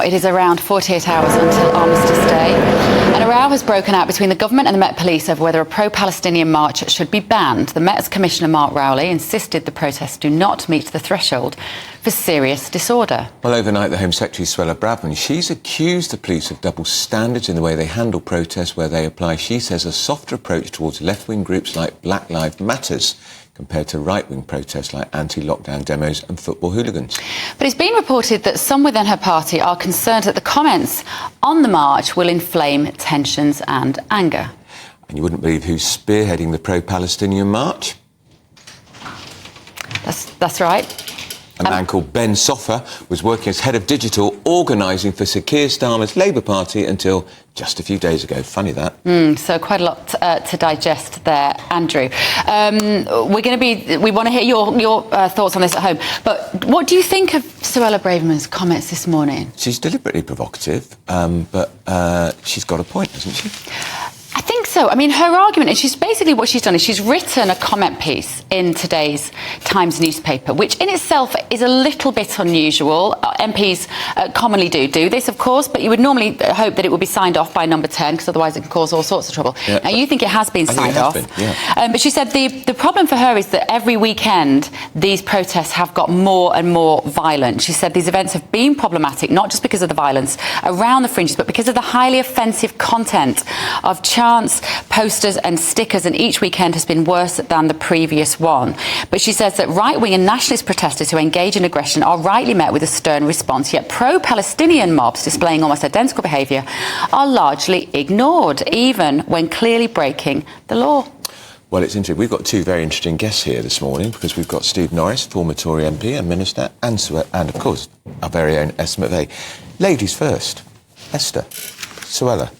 it is around 48 hours until Armistice Day, and a row has broken out between the government and the Met Police over whether a pro-Palestinian march should be banned. The Met's Commissioner Mark Rowley insisted the protests do not meet the threshold for serious disorder. Well, overnight, the Home Secretary, Suella Braverman, she's accused the police of double standards in the way they handle protests where they apply, she says, a softer approach towards left-wing groups like Black Lives Matters compared to right-wing protests like anti-lockdown demos and football hooligans. But it's been reported that some within her party are concerned that the comments on the march will inflame tensions and anger. And you wouldn't believe who's spearheading the pro-Palestinian march? That's right. A man called Ben Soffer was working as head of digital, organising for Sir Keir Starmer's Labour Party until just a few days ago. Funny that. So quite a lot to digest there, Andrew. We want to hear your thoughts on this at home. But what do you think of Suella Braverman's comments this morning? She's deliberately provocative, but she's got a point, hasn't she? I think so. I mean, her argument is what she's done is she's written a comment piece in today's Times newspaper, which in itself is a little bit unusual. MPs commonly do this, of course, but you would normally hope that it would be signed off by number 10, because otherwise it can cause all sorts of trouble. Yeah, now, you think it has been signed off. But she said the problem for her is that every weekend these protests have got more and more violent. She said these events have been problematic, not just because of the violence around the fringes, but because of the highly offensive content of chants, posters and stickers, and each weekend has been worse than the previous one. But she says that right-wing and nationalist protesters who engage in aggression are rightly met with a stern response, yet pro-Palestinian mobs displaying almost identical behaviour are largely ignored, even when clearly breaking the law. Well, it's interesting. We've got two very interesting guests here this morning, because we've got Steve Norris, former Tory MP and Minister, and of course, our very own Esther McVey. Ladies first. Esther, Suella.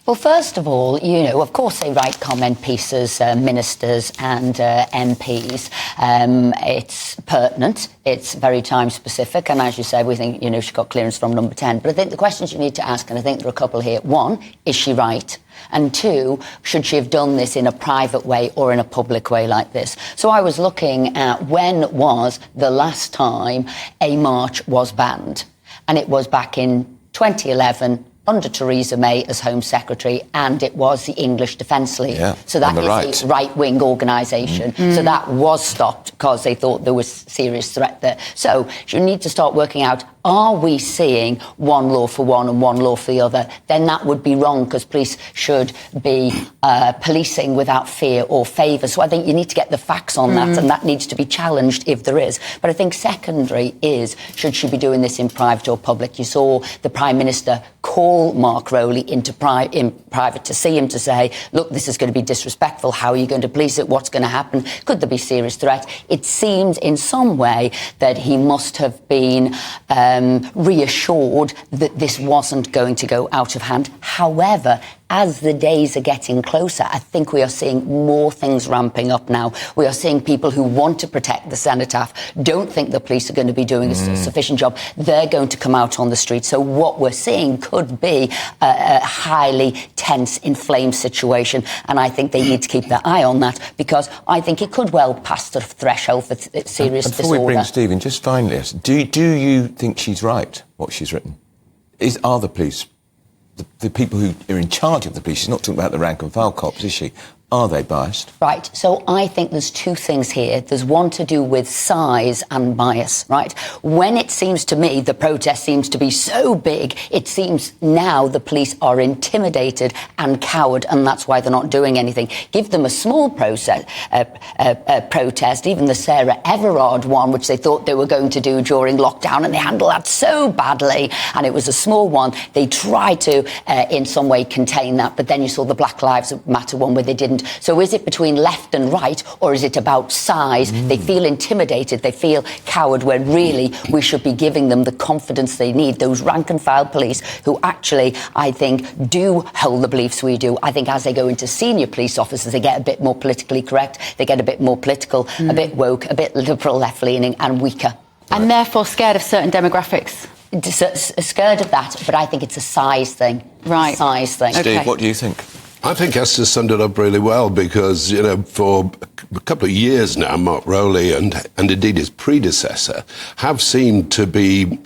Well, first of all, you know, of course they write comment pieces, ministers and MPs. It's pertinent, it's very time-specific, and as you said, we think, you know, she got clearance from number 10. But I think the questions you need to ask, and I think there are a couple here. One, is she right? And two, should she have done this in a private way or in a public way like this? So I was looking at when was the last time a march was banned. And it was back in 2011, under Theresa May as Home Secretary, and it was the English Defence League. Yeah, so that is a right-wing organisation. So that was stopped because they thought there was serious threat there. So you need to start working out, are we seeing one law for one and one law for the other? Then that would be wrong, because police should be policing without fear or favour. So I think you need to get the facts on that, and that needs to be challenged if there is. But I think secondary is, should she be doing this in private or public? You saw the Prime Minister call Mark Rowley in private to see him, to say, look, this is going to be disrespectful. How are you going to police it? What's going to happen? Could there be serious threat? It seems in some way that he must have been reassured that this wasn't going to go out of hand. However, as the days are getting closer, I think we are seeing more things ramping up now. We are seeing people who want to protect the cenotaph, don't think the police are going to be doing a sufficient job. They're going to come out on the street. So what we're seeing could be a highly tense, inflamed situation. And I think they need to keep their eye on that, because I think it could well pass the threshold for serious disorder. Before we bring Steve in, just finally, do you think she's right, what she's written? Are the police, the people who are in charge of the police, she's not talking about the rank and file cops, is she? Are they biased? Right. So I think there's two things here. There's one to do with size and bias, right? When it seems to me the protest seems to be so big, it seems now the police are intimidated and cowed, and that's why they're not doing anything. Give them a small protest, even the Sarah Everard one, which they thought they were going to do during lockdown, and they handled that so badly, and it was a small one. They tried to, in some way, contain that, but then you saw the Black Lives Matter one where they didn't. So is it between left and right, or is it about size? They feel intimidated, they feel cowed, when really we should be giving them the confidence they need. Those rank and file police who actually, I think, do hold the beliefs we do. I think as they go into senior police officers, they get a bit more politically correct, they get a bit more political, a bit woke, a bit liberal, left-leaning and weaker. And therefore scared of certain demographics. Scared of that, but I think it's a size thing. Right. Size thing. Steve, what do you think? I think Esther summed it up really well, because, you know, for a couple of years now, Mark Rowley and indeed his predecessor have seemed to be,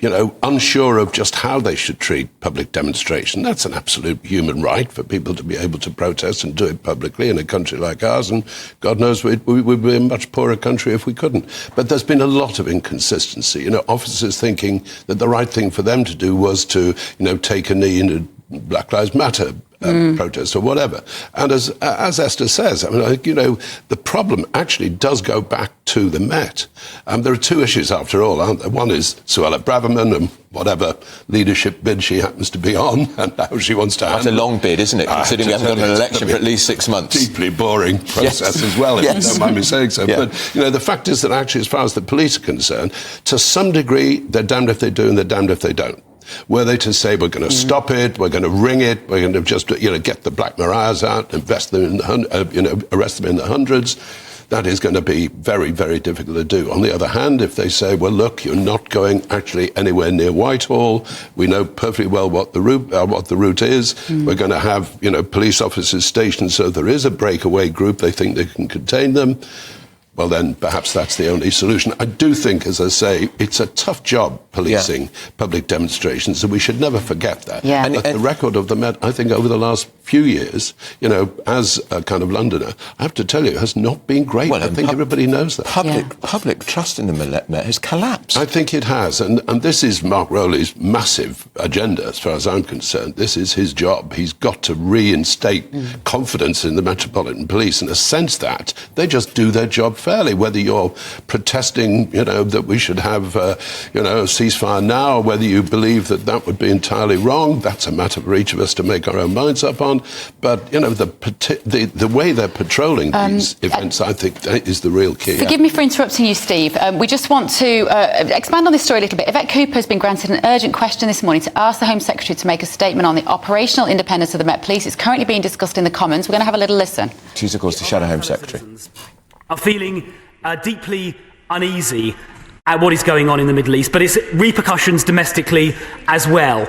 unsure of just how they should treat public demonstration. That's an absolute human right for people to be able to protest and do it publicly in a country like ours, and God knows we would be a much poorer country if we couldn't. But there's been a lot of inconsistency. Officers thinking that the right thing for them to do was to, take a knee in a Black Lives Matter protest or whatever. And as Esther says, the problem actually does go back to the Met. There are two issues, after all, aren't there? One is Suella Braverman and whatever leadership bid she happens to be on and how she wants to handle. That's a long bid, isn't it? Considering we haven't got an election for at least 6 months. Deeply boring process as well, if you don't mind me saying so. Yeah. But, the fact is that actually, as far as the police are concerned, to some degree, they're damned if they do and they're damned if they don't. Were they to say, we're going to stop it, we're going to ring it, we're going to just, get the Black Mariahs out, invest them in arrest them in the hundreds, that is going to be very, very difficult to do. On the other hand, if they say, well, look, you're not going actually anywhere near Whitehall, we know perfectly well what the route is, we're going to have, police officers stationed so there is a breakaway group, they think they can contain them, well, then perhaps that's the only solution. I do think, as I say, it's a tough job policing public demonstrations, and we should never forget that. Yeah. But the record of the Met, I think, over the last few years, as a kind of Londoner, I have to tell you, has not been great. Well, I think everybody knows that. Public trust in the Met has collapsed. I think it has, and this is Mark Rowley's massive agenda, as far as I'm concerned. This is his job. He's got to reinstate confidence in the Metropolitan Police, in a sense that they just do their job fairly, whether you're protesting, that we should have, a ceasefire now, or whether you believe that would be entirely wrong. That's a matter for each of us to make our own minds up on. But, the way they're patrolling these events, I think, that is the real key. Forgive me for interrupting you, Steve. We just want to expand on this story a little bit. Yvette Cooper has been granted an urgent question this morning to ask the Home Secretary to make a statement on the operational independence of the Met Police. It's currently being discussed in the Commons. We're going to have a little listen. She's, of course, the Shadow Home Secretary. Are feeling deeply uneasy at what is going on in the Middle East, but its repercussions domestically as well.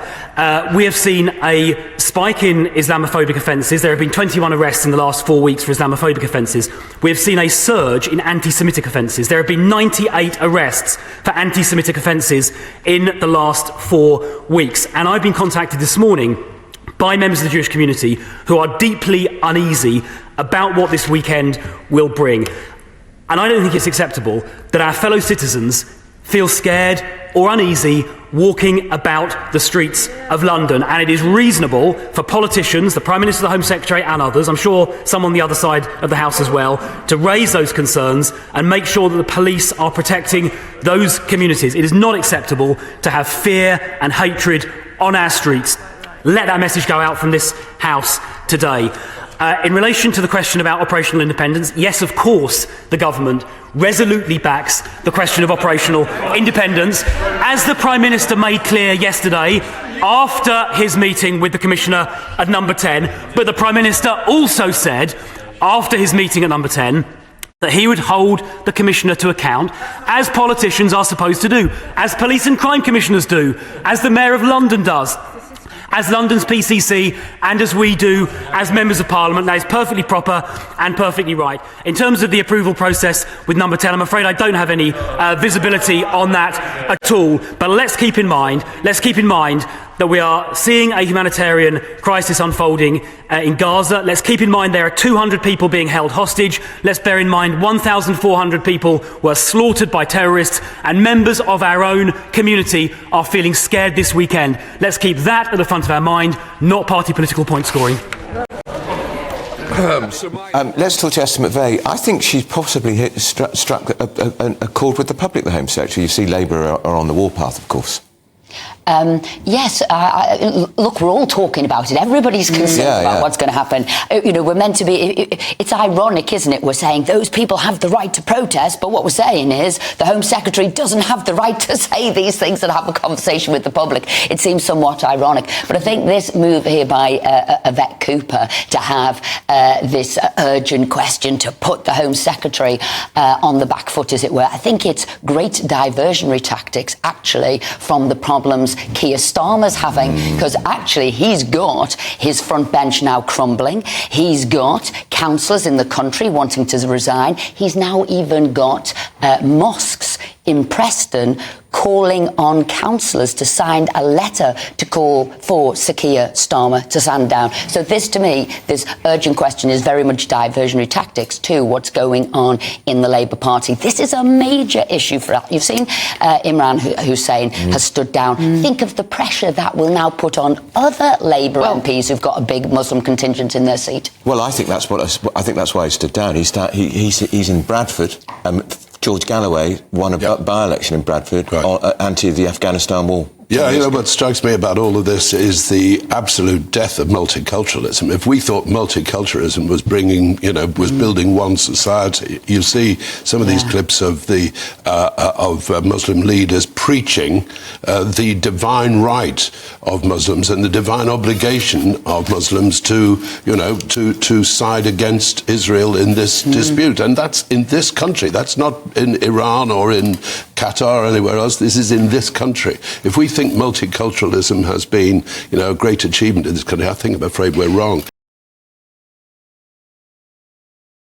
We have seen a spike in Islamophobic offences. There have been 21 arrests in the last 4 weeks for Islamophobic offences. We have seen a surge in anti-Semitic offences. There have been 98 arrests for anti-Semitic offences in the last 4 weeks. And I've been contacted this morning by members of the Jewish community who are deeply uneasy about what this weekend will bring. And I don't think it's acceptable that our fellow citizens feel scared or uneasy walking about the streets of London. And it is reasonable for politicians, the Prime Minister, the Home Secretary and others, I'm sure some on the other side of the House as well, to raise those concerns and make sure that the police are protecting those communities. It is not acceptable to have fear and hatred on our streets. Let that message go out from this House today. In relation to the question about operational independence, yes, of course, the government resolutely backs the question of operational independence, as the Prime Minister made clear yesterday after his meeting with the Commissioner at Number 10. But the Prime Minister also said, after his meeting at Number 10, that he would hold the Commissioner to account, as politicians are supposed to do, as police and crime commissioners do, as the Mayor of London does, as London's PCC, and as we do as members of Parliament. That is perfectly proper and perfectly right. In terms of the approval process with Number 10, I'm afraid I don't have any visibility on that at all. But let's keep in mind that we are seeing a humanitarian crisis unfolding in Gaza. Let's keep in mind there are 200 people being held hostage. Let's bear in mind 1,400 people were slaughtered by terrorists, and members of our own community are feeling scared this weekend. Let's keep that at the front of our mind, not party political point scoring. Let's talk to Esther McVey. I think she's possibly struck a chord with the public, the Home Secretary. You see Labour are on the warpath, of course. Yes, look, we're all talking about it. Everybody's concerned about what's going to happen. We're meant to be... It's ironic, isn't it? We're saying those people have the right to protest, but what we're saying is the Home Secretary doesn't have the right to say these things and have a conversation with the public. It seems somewhat ironic. But I think this move here by Yvette Cooper to have this urgent question to put the Home Secretary on the back foot, as it were, I think it's great diversionary tactics, actually, from the problems problems Keir Starmer's having, because actually he's got his front bench now crumbling. He's got councillors in the country wanting to resign. He's now even got mosques in Preston calling on councillors to sign a letter to call for Sir Keir Starmer to stand down. So this, to me, this urgent question is very much diversionary tactics to what's going on in the Labour Party. This is a major issue for us. You've seen Imran Hussain has stood down. Think of the pressure that will now put on other Labour MPs who've got a big Muslim contingent in their seat. Well, I think that's why he stood down. He's in Bradford. George Galloway won a by-election in Bradford anti the Afghanistan war. Yeah, you know, what strikes me about all of this is the absolute death of multiculturalism. If we thought multiculturalism was bringing, was building one society, you see some of these clips of the Muslim leaders preaching the divine right of Muslims and the divine obligation of Muslims to side against Israel in this dispute. And that's in this country. That's not in Iran or in Qatar or anywhere else. This is in this country. If we think multiculturalism has been, a great achievement in this country, I'm afraid we're wrong.